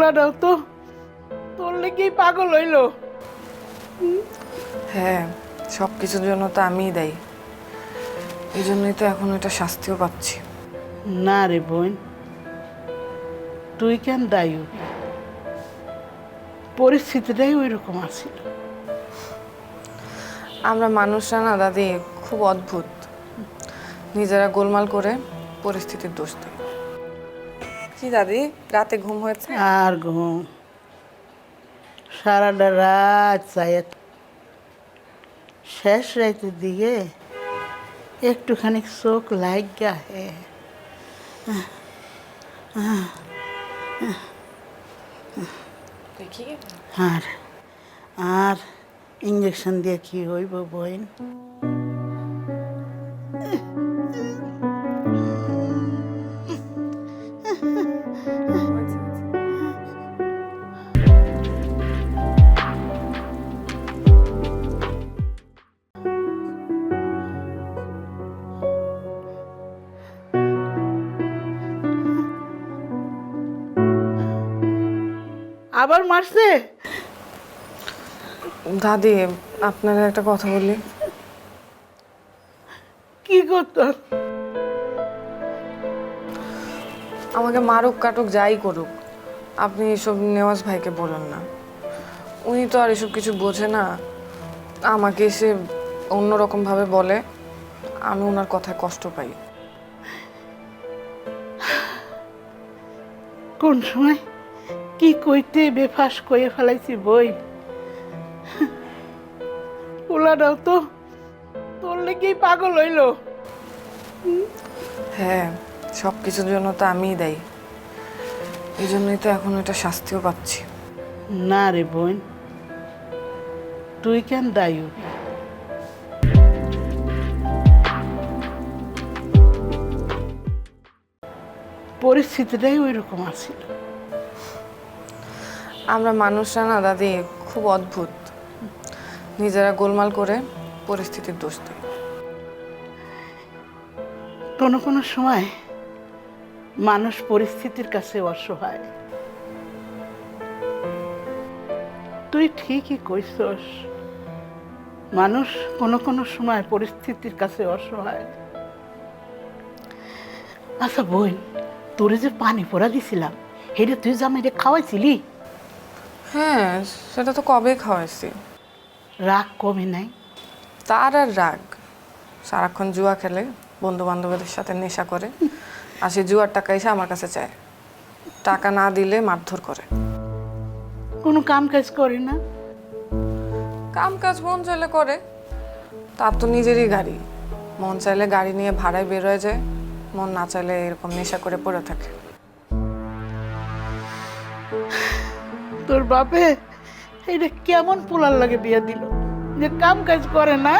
পোলাটাও তো তোর লেগেই পাগল হইলো। হ্যাঁ, সব কিছুর জন্য তো আমিই দায়ী। এই জন্যই তো এখন এটা শাস্তিও পাচ্ছি। না রে বোন, তুই কেন দায়ী হবি? পরিস্থিতিটাই ওই রকম আছিল। আমরা মানুষরা না দাদি খুব অদ্ভুত, নিজেরা গোলমাল করে পরিস্থিতির দোষ দিই। কি দাদি, রাতে ঘুম হয়েছে? আর ঘুম সারাটা রাত চায়, শেষ রাতের দিকে একটুখানি চোখ লাগা হে। দেখি আর আর ইঞ্জেকশন দিয়ে কি হইব বোন? আবার মারছে? দাদি, আপনারা একটা কথা বলি। কি করতো? আমাকে মারুক কাটুক যাই করুক, আপনি এসব নেওয়াজ ভাইকে বলেন না। উনি তো আর এসব কিছু বোঝে না। আমাকে এসে অন্যরকম ভাবে বলে, আমি ওনার কথায় কষ্ট পাই। কোন সময় কি কইতে বেফাস কয়ে ফেলাইছি বই। পোলাটাও তো তোর লেগেই পাগল হইলো। হ্যাঁ, সব কিছুর জন্য তো আমিই দায়ী। এই জন্যই তো এখন এটা শাস্তিও পাচ্ছি। না রে বোন, তুই কেন দায়ী হবি? পরিস্থিতিটাই ওই রকম আছিল। আমরা মানুষরা না দাদি খুব অদ্ভুত, নিজেরা গোলমাল করে পরিস্থিতির দোষ দিই। কোনো কোনো সময় মানুষ পরিস্থিতির কাছে অসহায়। তুই ঠিকই কইছস, মানুষ কোনো কোনো সময় পরিস্থিতির কাছে অসহায়। আচ্ছা বোন, তোরে যে পানি পড়া দিছিলাম, হেরে তুই জামাইরে খাওয়াইছিলি? হ্যাঁ, সেটা তো কবেই খাওয়াইছি। রাগ কমে নাই? তার আর রাগ, সারাক্ষণ জুয়া খেলে, বন্ধু বান্ধবদের সাথে নেশা করে, আর সেই জুয়ার টাকা এসে আমার কাছে চায়। টাকা না দিলে মারধর করে। কোনো কাম কাজ করে না? কাম কাজ মন চাইলে করে, তার তো নিজেরই গাড়ি। মন চাইলে গাড়ি নিয়ে ভাড়ায় বের হয়ে যায়, মন না চাইলে এরকম নেশা করে পড়ে থাকে। তোর বাপে এটা কেমন পোলার লাগে বিয়া দিল যে কাম কাজ করে না?